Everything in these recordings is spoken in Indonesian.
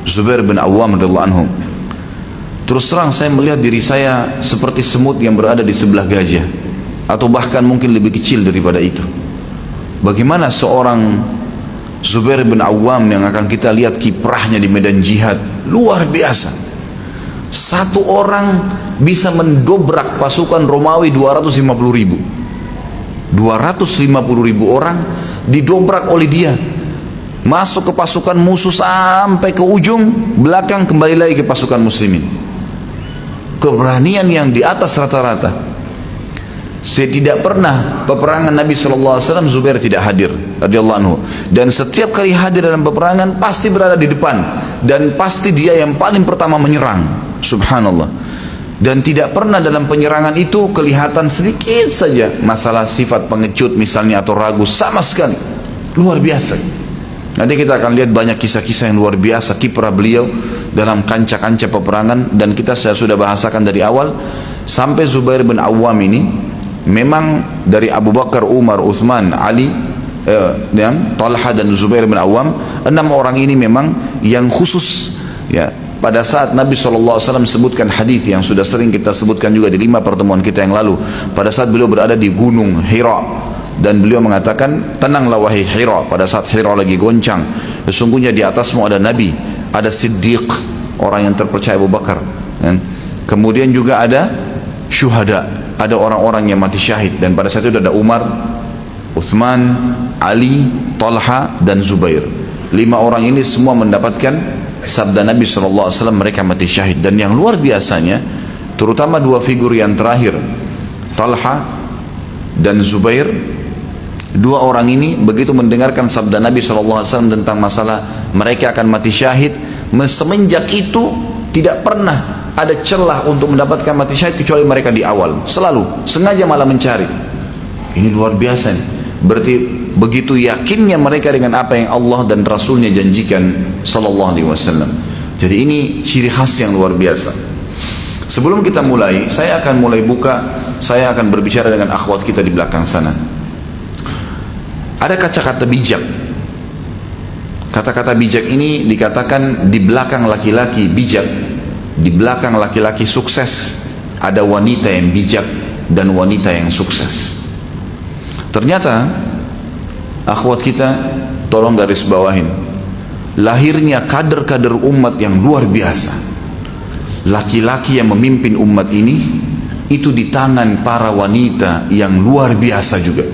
Zubair bin Awam radhiyallahu anhu. Terus terang saya melihat diri saya seperti semut yang berada di sebelah gajah, atau bahkan mungkin lebih kecil daripada itu. Bagaimana seorang Zubair bin Awam yang akan kita lihat kiprahnya di medan jihad luar biasa. Satu orang bisa mendobrak pasukan Romawi 250.000. 250.000 orang didobrak oleh dia, masuk ke pasukan musuh sampai ke ujung belakang, kembali lagi ke pasukan muslimin. Keberanian yang di atas rata-rata. Saya tidak pernah peperangan Nabi SAW Zubair tidak hadir radhiyallahu anhu, dan setiap kali hadir dalam peperangan pasti berada di depan, dan pasti dia yang paling pertama menyerang. Subhanallah. Dan tidak pernah dalam penyerangan itu kelihatan sedikit saja masalah sifat pengecut misalnya atau ragu, sama sekali. Luar biasa. Nanti kita akan lihat banyak kisah-kisah yang luar biasa kiprah beliau dalam kancah-kancah peperangan, dan kita sudah bahasakan dari awal sampai Zubair bin Awam ini memang dari Abu Bakar, Umar, Uthman, Ali, dan Talha dan Zubair bin Awam, 6 orang ini memang yang khusus ya. Pada saat Nabi SAW sebutkan hadis yang sudah sering kita sebutkan juga di 5 pertemuan kita yang lalu, pada saat beliau berada di gunung Hira, dan beliau mengatakan, tenanglah wahai Hira, pada saat Hira lagi goncang, sesungguhnya di atasmu ada Nabi, ada Siddiq, orang yang terpercaya Abu Bakar, kemudian juga ada syuhada, ada orang-orang yang mati syahid, dan pada saat itu ada Umar, Uthman, Ali, Talha, dan Zubair. 5 orang ini semua mendapatkan sabda Nabi SAW, mereka mati syahid. Dan yang luar biasanya, terutama 2 figur yang terakhir, Talha dan Zubair, 2 orang ini begitu mendengarkan sabda Nabi SAW tentang masalah mereka akan mati syahid, semenjak itu tidak pernah ada celah untuk mendapatkan mati syahid kecuali mereka di awal, selalu sengaja malah mencari. Ini luar biasa nih. Berarti begitu yakinnya mereka dengan apa yang Allah dan Rasulnya janjikan sallallahu alaihi wasallam. Jadi ini ciri khas yang luar biasa. Sebelum kita mulai, saya akan berbicara dengan akhwat kita di belakang sana. Ada kata-kata bijak. Kata-kata bijak ini dikatakan di belakang laki-laki bijak, di belakang laki-laki sukses ada wanita yang bijak dan wanita yang sukses. Ternyata akhwat kita tolong garis bawahin, lahirnya kader-kader umat yang luar biasa. Laki-laki yang memimpin umat ini itu di tangan para wanita yang luar biasa juga.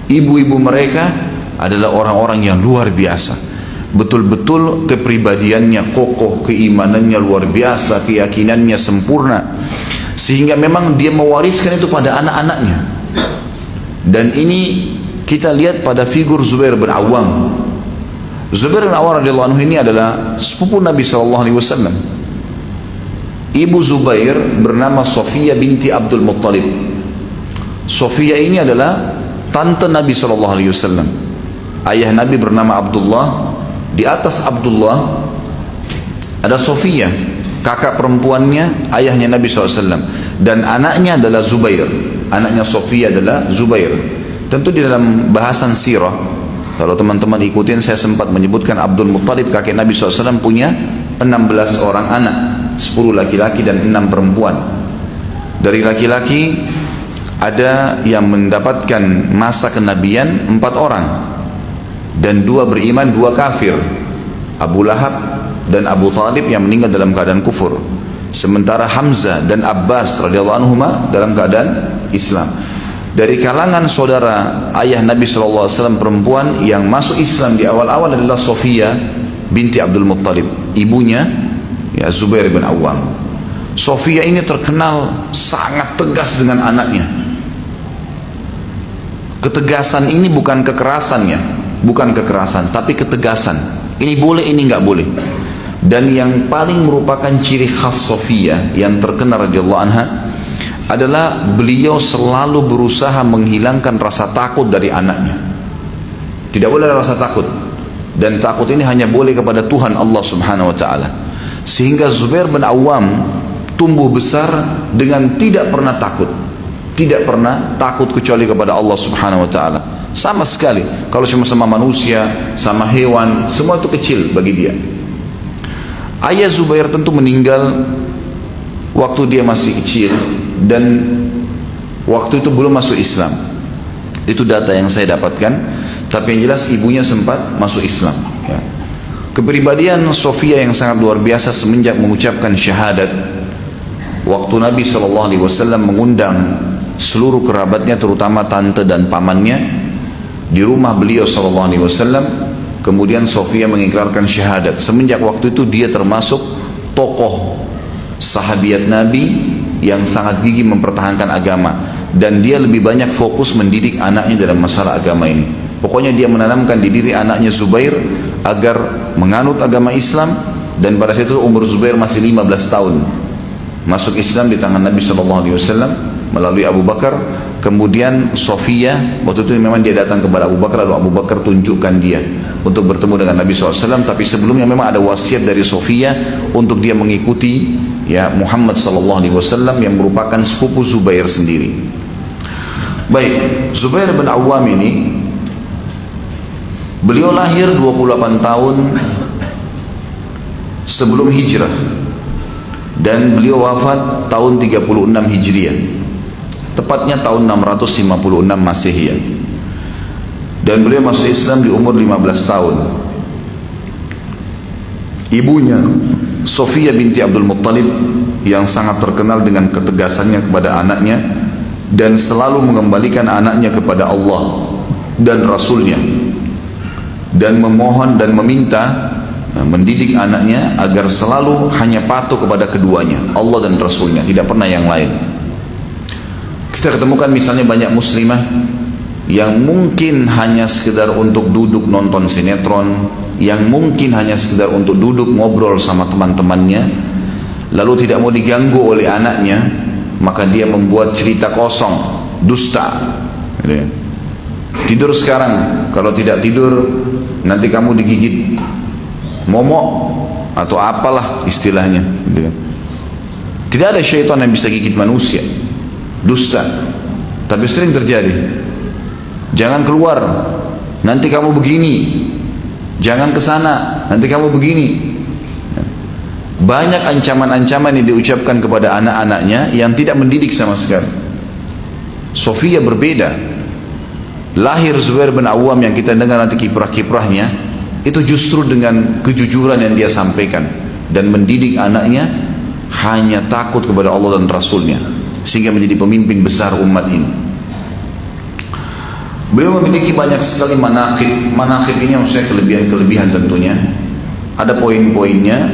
Ibu-ibu mereka adalah orang-orang yang luar biasa. Betul-betul kepribadiannya kokoh, keimanannya luar biasa, keyakinannya sempurna, sehingga memang dia mewariskan itu pada anak-anaknya. Dan ini kita lihat pada figur Zubair bin Awam. Zubair bin Awam radhiyallahu anhu ini adalah sepupu Nabi SAW. Ibu Zubair bernama Sofia binti Abdul Muttalib. Sofia ini adalah tante Nabi SAW. Ayah Nabi bernama Abdullah. Di atas Abdullah ada Sofia, kakak perempuannya ayahnya Nabi SAW, dan anaknya adalah Zubair. Anaknya Sofia adalah Zubair. Tentu di dalam bahasan sirah, kalau teman-teman ikutin, saya sempat menyebutkan Abdul Muttalib kakek Nabi SAW punya 16 orang anak, 10 laki-laki dan 6 perempuan. Dari laki-laki ada yang mendapatkan masa kenabian 4 orang, dan 2 beriman, 2 kafir, Abu Lahab dan Abu Talib yang meninggal dalam keadaan kufur. Sementara Hamzah dan Abbas radhiyallahu anhuma dalam keadaan Islam. Dari kalangan saudara ayah Nabi SAW perempuan yang masuk Islam di awal-awal adalah Sofia binti Abdul Muttalib, ibunya ya Zubair bin Awam. Sofia ini terkenal sangat tegas dengan anaknya. Ketegasan ini bukan kekerasannya, bukan kekerasan, tapi ketegasan. Ini boleh, ini nggak boleh. Dan yang paling merupakan ciri khas Sofia yang terkenal radhiyallahu anha adalah beliau selalu berusaha menghilangkan rasa takut dari anaknya. Tidak boleh ada rasa takut, dan takut ini hanya boleh kepada Tuhan Allah Subhanahu wa taala. Sehingga Zubair bin Awam tumbuh besar dengan tidak pernah takut. Tidak pernah takut kecuali kepada Allah Subhanahu wa taala. Sama sekali. Kalau cuma sama manusia, sama hewan, semua itu kecil bagi dia. Ayah Zubair tentu meninggal waktu dia masih kecil dan waktu itu belum masuk Islam. Itu data yang saya dapatkan. Tapi yang jelas ibunya sempat masuk Islam. Ya. Kepribadian Sofia yang sangat luar biasa semenjak mengucapkan syahadat. Waktu Nabi SAW mengundang seluruh kerabatnya, terutama tante dan pamannya, di rumah beliau SAW. Kemudian Sofia mengikrarkan syahadat. Semenjak waktu itu dia termasuk tokoh sahabiat Nabi yang sangat gigih mempertahankan agama. Dan dia lebih banyak fokus mendidik anaknya dalam masalah agama ini. Pokoknya dia menanamkan di diri anaknya Zubair agar menganut agama Islam. Dan pada saat itu umur Zubair masih 15 tahun. Masuk Islam di tangan Nabi SAW melalui Abu Bakar. Kemudian Sofia, waktu itu memang dia datang kepada Abu Bakar, lalu Abu Bakar tunjukkan dia untuk bertemu dengan Nabi SAW. Tapi sebelumnya memang ada wasiat dari Sofia untuk dia mengikuti ya Muhammad SAW yang merupakan sepupu Zubair sendiri. Baik, Zubair bin Awam ini beliau lahir 28 tahun sebelum hijrah dan beliau wafat tahun 36 Hijriah, tepatnya tahun 656 Masihiyah. Dan beliau masuk Islam di umur 15 tahun. Ibunya Sofia binti Abdul Muttalib yang sangat terkenal dengan ketegasannya kepada anaknya dan selalu mengembalikan anaknya kepada Allah dan Rasulnya, dan memohon dan meminta mendidik anaknya agar selalu hanya patuh kepada keduanya, Allah dan Rasulnya, tidak pernah yang lain. Kita ketemukan misalnya banyak muslimah yang mungkin hanya sekedar untuk duduk nonton sinetron, yang mungkin hanya sekedar untuk duduk ngobrol sama teman-temannya, lalu tidak mau diganggu oleh anaknya, maka dia membuat cerita kosong, dusta. Tidur sekarang, kalau tidak tidur nanti kamu digigit momok atau apalah istilahnya. Tidak ada syaitan yang bisa gigit manusia. Dusta. Tapi sering terjadi. Jangan keluar, nanti kamu begini. Jangan ke sana, nanti kamu begini. Banyak ancaman-ancaman yang diucapkan kepada anak-anaknya yang tidak mendidik sama sekali. Sofia berbeda. Lahir Zubair bin Awam yang kita dengar nanti kiprah-kiprahnya, itu justru dengan kejujuran yang dia sampaikan dan mendidik anaknya hanya takut kepada Allah dan Rasulnya, sehingga menjadi pemimpin besar umat ini. Beliau memiliki banyak sekali manaqib. Manaqib ini maksudnya kelebihan-kelebihan tentunya. Ada poin-poinnya.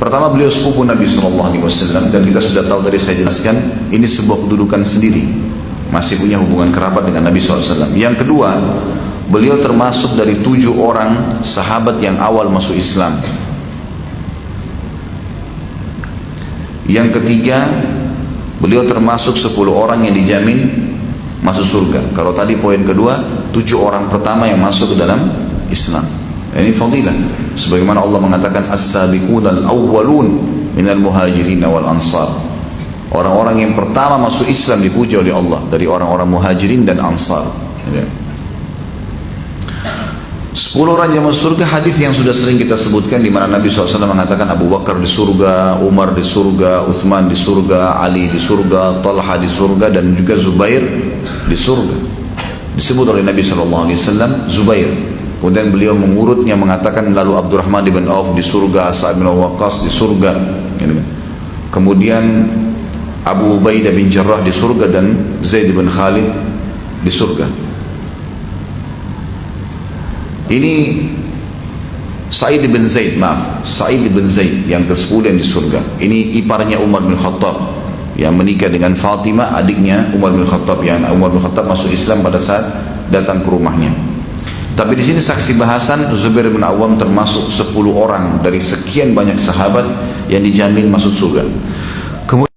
Pertama, beliau sepupu Nabi SAW, dan kita sudah tahu dari saya jelaskan, ini sebuah kedudukan sendiri, masih punya hubungan kerabat dengan Nabi SAW. Yang kedua, beliau termasuk dari 7 orang sahabat yang awal masuk Islam. Yang ketiga, beliau termasuk 10 orang yang dijamin masuk surga. Kalau tadi poin kedua, 7 orang pertama yang masuk ke dalam Islam. Ini fadilah. Sebagaimana Allah mengatakan as-sabiqunal awwalun minal muhajirin wal ansar. Orang-orang yang pertama masuk Islam dipuji oleh Allah dari orang-orang muhajirin dan ansar. 10 orang yang masuk surga, hadis yang sudah sering kita sebutkan, di mana Nabi SAW mengatakan Abu Bakar di surga, Umar di surga, Uthman di surga, Ali di surga, Talha di surga, dan juga Zubair di surga. Disebut oleh Nabi SAW Zubair. Kemudian beliau mengurutnya mengatakan lalu Abdurrahman bin Auf di surga, Sa'ad bin Waqqas di surga. Kemudian Abu Ubaidah bin Jarrah di surga dan Zaid bin Khalid di surga. Ini Sa'id bin Zaid, Sa'id bin Zaid yang ke-10 yang di surga. Ini iparnya Umar bin Khattab yang menikah dengan Fatimah, adiknya Umar bin Khattab, yang Umar bin Khattab masuk Islam pada saat datang ke rumahnya. Tapi di sini saksi bahasan Zubair bin Awam termasuk 10 orang dari sekian banyak sahabat yang dijamin masuk surga.